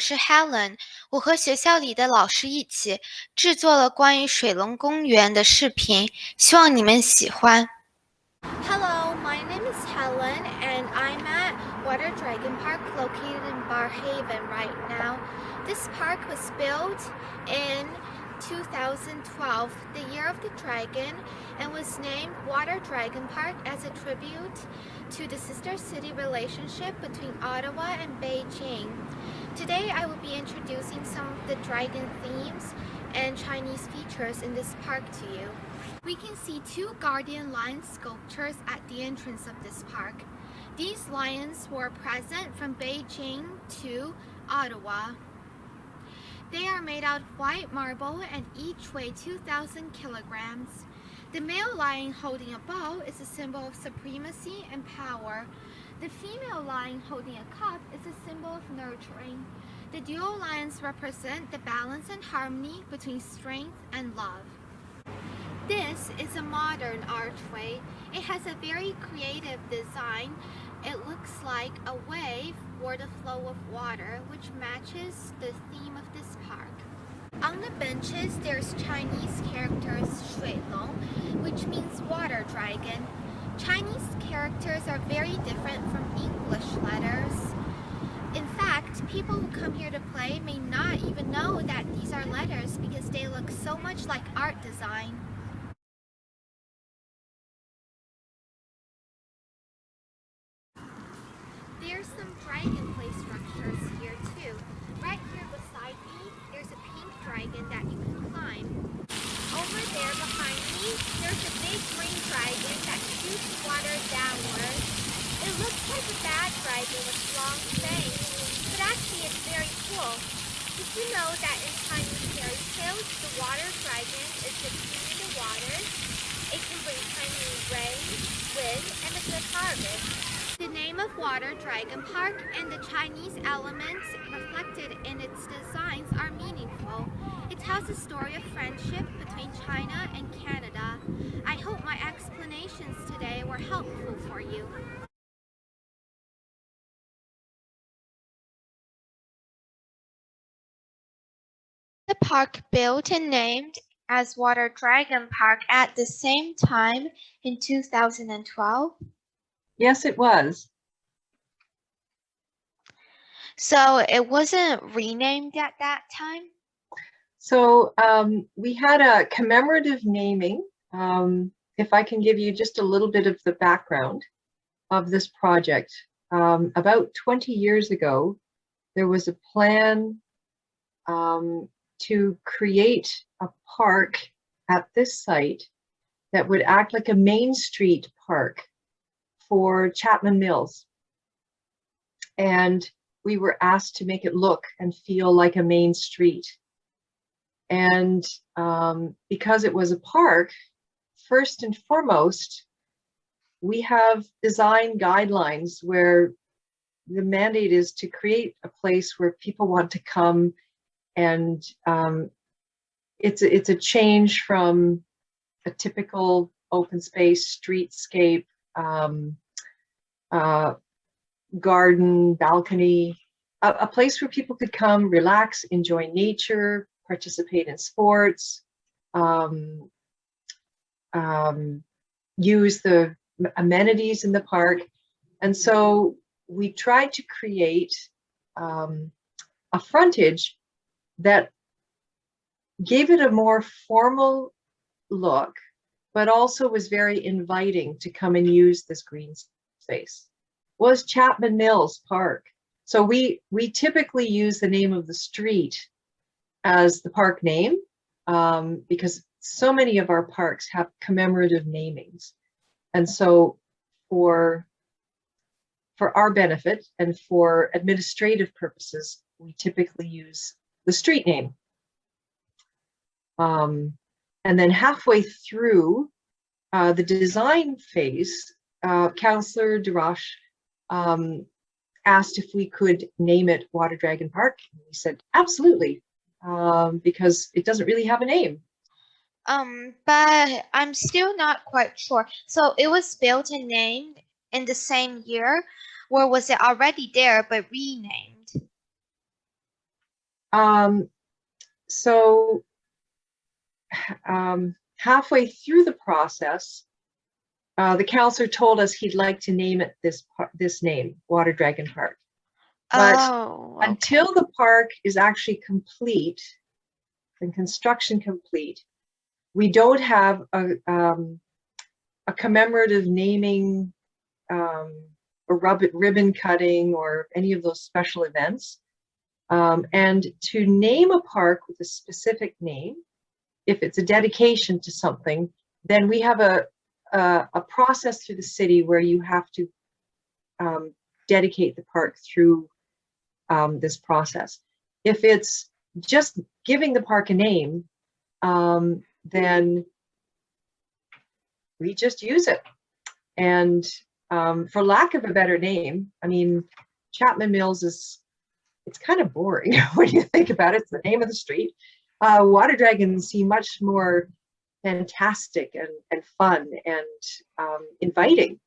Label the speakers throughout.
Speaker 1: 是 Helen，我和学校里的老师一起制作了关于水龙公园的视频，希望你们喜欢。
Speaker 2: Hello, my name is Helen and I'm at Water Dragon Park located in Barrhaven right now. This park was built in 2012, the year of the dragon, and was named Water Dragon Park as a tribute to the sister city relationship between Ottawa and Beijing. Today I will be introducing some of the dragon themes and Chinese features in this park to you. We can see two guardian lion sculptures at the entrance of this park. These lions were present from Beijing to Ottawa. They are made out of white marble and each weigh 2,000 kilograms. The male lion holding a bow is a symbol of supremacy and power. The female lion holding a cup is a symbol of nurturing. The dual lions represent the balance and harmony between strength and love. This is a modern archway. It has a very creative design. It looks like a wave or the flow of water, which matches the theme of this park. On the benches, there's Chinese characters 水龙, which means water dragon. Chinese characters are very different from English letters. In fact, people who come here to play may not even know that these are letters because they look so much like art design. There's some dragon play structures here too. Right here beside me, there's a pink dragon that you can climb. Over there behind me, there's a big green dragon that shoots water downward. It looks like a bad dragon with long fangs, but actually it's very cool. Did you know that in Chinese fairy tales, the water dragon is the king of the waters? It can bring timely rain, wind, and a good harvest. The name of Water Dragon Park and the Chinese elements reflected in its designs are meaningful. It tells a story of friendship between China and Canada. I hope my explanations today were helpful for you.
Speaker 1: The park built and named as Water Dragon Park at the same time in 2012.
Speaker 3: Yes, it was.
Speaker 1: So it wasn't renamed at that time?
Speaker 3: So we had a commemorative naming. If I can give you just a little bit of the background of this project. About 20 years ago, there was a plan to create a park at this site that would act like a Main Street park for Chapman Mills. And we were asked to make it look and feel like a main street. And because it was a park, first and foremost, we have design guidelines where the mandate is to create a place where people want to come, and it's a change from a typical open space streetscape, garden, balcony, a place where people could come, relax, enjoy nature, participate in sports, use the amenities in the park. And so we tried to create a frontage that gave it a more formal look, but also was very inviting to come and use this green space. Was Chapman Mills Park. So we typically use the name of the street as the park name because so many of our parks have commemorative namings. And so for our benefit and for administrative purposes, we typically use the street name. And then halfway through the design phase, Councillor DeRoche asked if we could name it Water Dragon Park. We said, absolutely, because it doesn't really have a name.
Speaker 1: But I'm still not quite sure. So it was built and named in the same year, or was it already there but renamed?
Speaker 3: So halfway through the process, the councillor told us he'd like to name it this name, Water Dragon Park. But
Speaker 1: Oh, okay.
Speaker 3: until the park is actually complete and construction complete, we don't have a commemorative naming or ribbon cutting or any of those special events. And to name a park with a specific name, if it's a dedication to something, then we have a process through the city where you have to dedicate the park through this process. If it's just giving the park a name, then we just use it. And for lack of a better name, I mean, Chapman Mills it's kind of boring when you think about it. It's the name of the street. Water dragons seem much more fantastic and fun and inviting.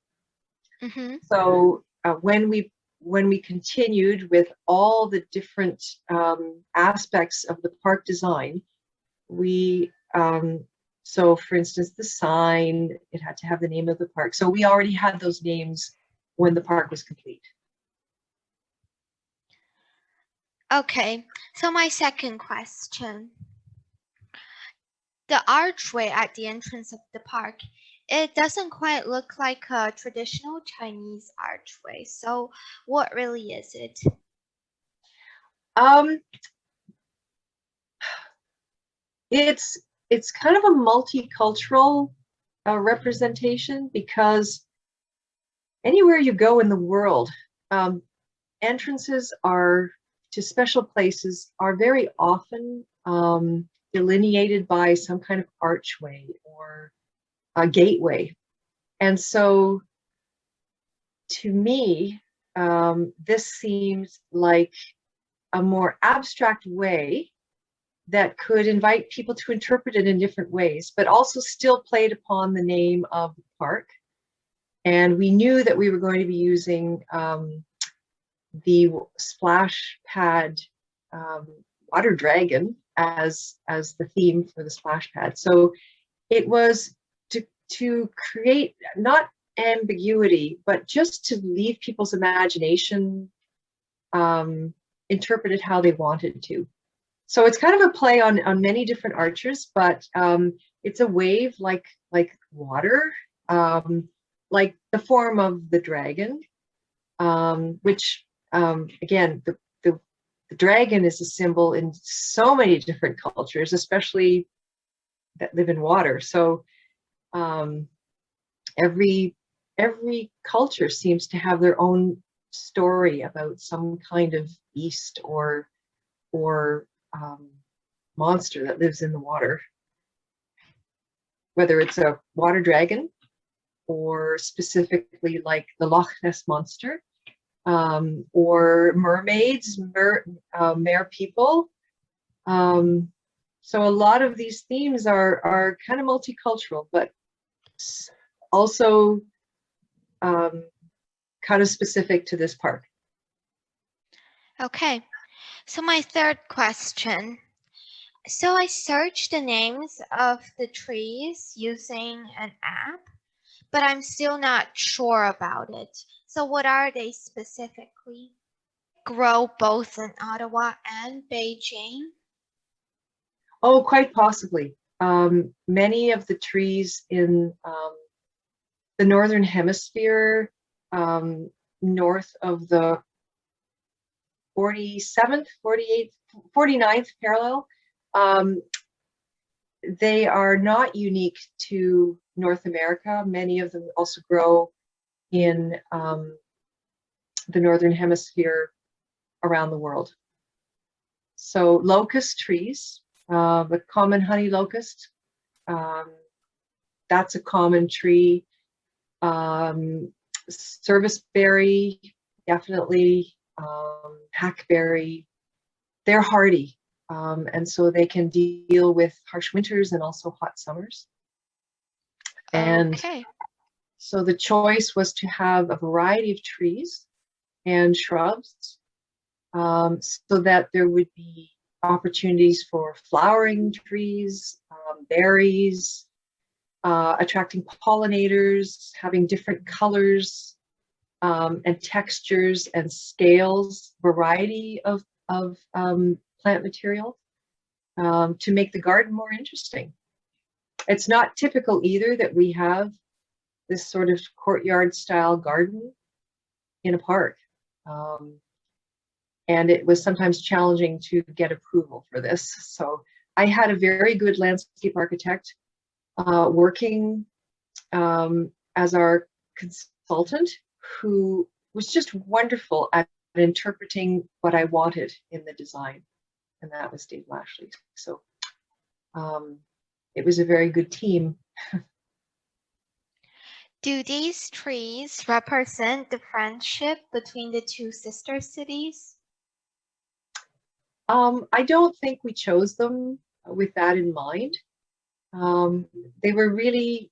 Speaker 1: Mm-hmm.
Speaker 3: So when we continued with all the different aspects of the park design, we so for instance, the sign, it had to have the name of the park. So we already had those names when the park was complete.
Speaker 1: Okay, so my second question. The archway at the entrance of the park, it doesn't quite look like a traditional Chinese archway. So what really is it?
Speaker 3: It's kind of a multicultural representation, because anywhere you go in the world, entrances to special places are very often delineated by some kind of archway or a gateway. And so to me, this seems like a more abstract way that could invite people to interpret it in different ways, but also still played upon the name of the park. And we knew that we were going to be using the splash pad water dragon as the theme for the splash pad. So it was to create not ambiguity, but just to leave people's imagination interpret it how they wanted to. So it's kind of a play on many different archers, but it's a wave like water, like the form of the dragon, which again, the dragon is a symbol in so many different cultures, especially that live in water. So every culture seems to have their own story about some kind of beast or monster that lives in the water, whether it's a water dragon or specifically like the Loch Ness monster, or mermaids, mere people. So a lot of these themes are kind of multicultural, but also kind of specific to this park.
Speaker 1: Okay, so my third question. So I searched the names of the trees using an app, but I'm still not sure about it. So what are they specifically? Grow both in Ottawa and Beijing?
Speaker 3: Oh, quite possibly. Many of the trees in the Northern Hemisphere, north of the 47th, 48th, 49th parallel, they are not unique to North America. Many of them also grow in the Northern Hemisphere around the world. So locust trees, the common honey locust, that's a common tree. Serviceberry, definitely, hackberry, they're hardy. And so they can deal with harsh winters and also hot summers. And
Speaker 1: okay.
Speaker 3: So the choice was to have a variety of trees and shrubs, so that there would be opportunities for flowering trees, berries, attracting pollinators, having different colors and textures and scales, variety of plant material to make the garden more interesting. It's not typical either that we have this sort of courtyard style garden in a park. And it was sometimes challenging to get approval for this. So I had a very good landscape architect working as our consultant, who was just wonderful at interpreting what I wanted in the design. And that was Dave Lashley. So it was a very good team.
Speaker 1: Do these trees represent the friendship between the two sister cities?
Speaker 3: I don't think we chose them with that in mind. They were really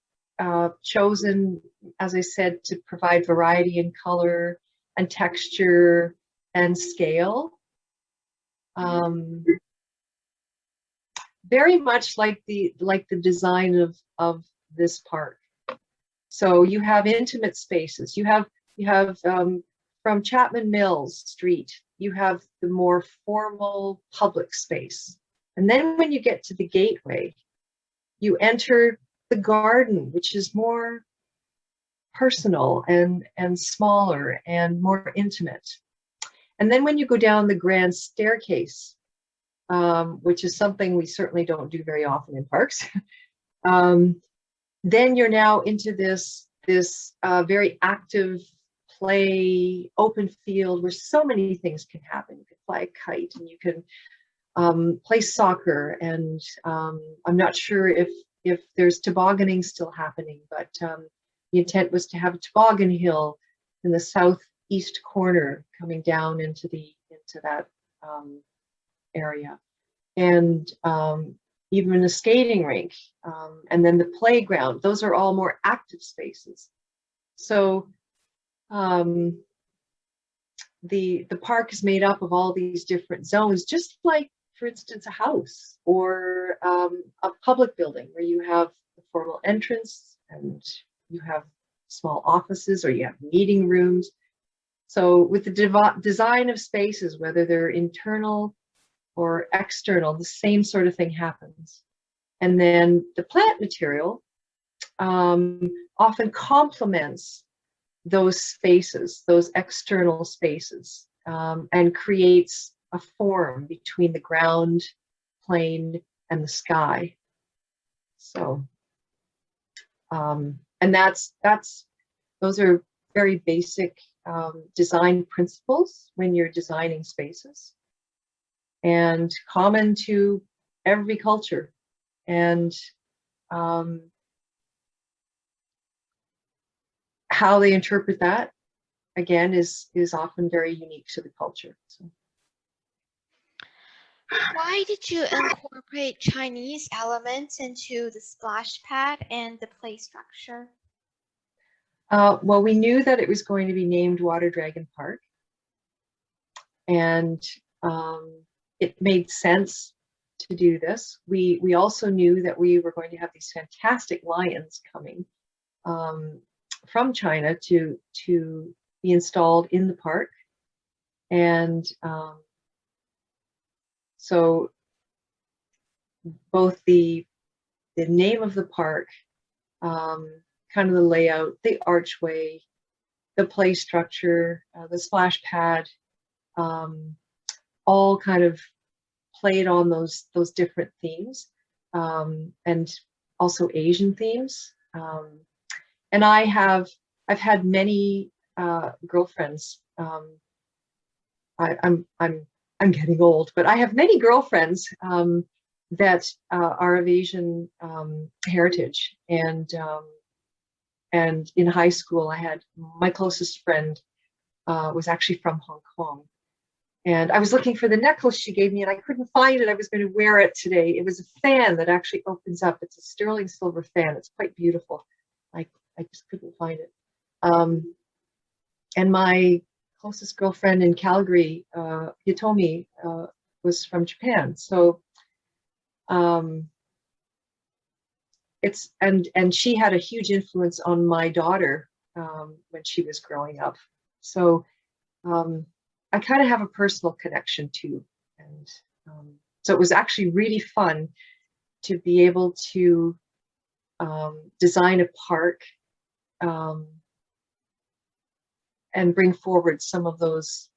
Speaker 3: chosen, as I said, to provide variety in color and texture and scale. Very much like the design of this park. So you have intimate spaces. You have from Chapman Mills Street, you have the more formal public space. And then when you get to the gateway, you enter the garden, which is more personal and smaller and more intimate. And then when you go down the grand staircase, which is something we certainly don't do very often in parks, then you're now into this very active play, open field where so many things can happen. You can fly a kite and you can play soccer, and I'm not sure if there's tobogganing still happening, but the intent was to have a toboggan hill in the southeast corner coming down into that area, and even a skating rink, and then the playground. Those are all more active spaces. So the park is made up of all these different zones, just like, for instance, a house or a public building where you have the formal entrance and you have small offices or you have meeting rooms. So with the design of spaces, whether they're internal or external, the same sort of thing happens. And then the plant material often complements those spaces, those external spaces, and creates a form between the ground plane and the sky. So, and those are very basic design principles when you're designing spaces, and common to every culture. And how they interpret that, again, is often very unique to the culture. So.
Speaker 1: Why did you incorporate Chinese elements into the splash pad and the play structure?
Speaker 3: Well, we knew that it was going to be named Water Dragon Park, and it made sense to do this. We also knew that we were going to have these fantastic lions coming from China to be installed in the park, and so both the name of the park, kind of the layout, the archway, the play structure, the splash pad, all kind of played on those different themes, and also Asian themes. And I've had many girlfriends. I'm getting old, but I have many girlfriends that are of Asian heritage, and in high school I had my closest friend was actually from Hong Kong, and I was looking for the necklace she gave me and I couldn't find it. I was going to wear it today. It was a fan that actually opens up. It's a sterling silver fan. It's quite beautiful. I just couldn't find it. And my closest girlfriend in Calgary, Hitomi, was from Japan. So it's and she had a huge influence on my daughter when she was growing up. So I kind of have a personal connection too, and so it was actually really fun to be able to design a park and bring forward some of those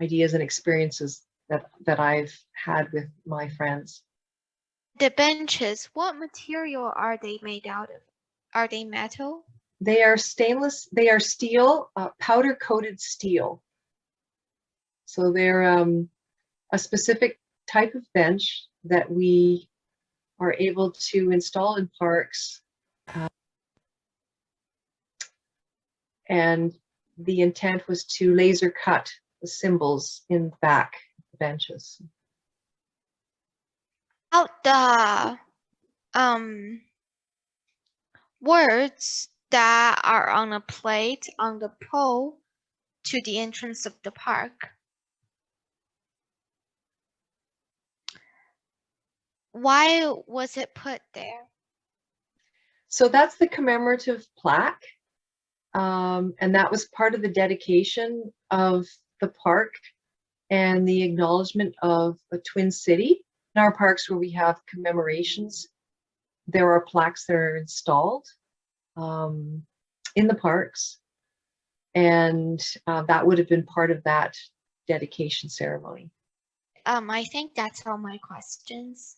Speaker 3: ideas and experiences that I've had with my friends.
Speaker 1: The benches, what material are they made out of? Are they metal?
Speaker 3: They are stainless, they are steel, powder coated steel. So they're a specific type of bench that we are able to install in parks. And the intent was to laser cut the symbols in the back of the benches.
Speaker 1: Out the words that are on a plate on the pole to the entrance of the park. Why was it put there?
Speaker 3: So that's the commemorative plaque. And that was part of the dedication of the park and the acknowledgement of a twin city. In our parks where we have commemorations, there are plaques that are installed in the parks. And that would have been part of that dedication ceremony.
Speaker 1: I think that's all my questions.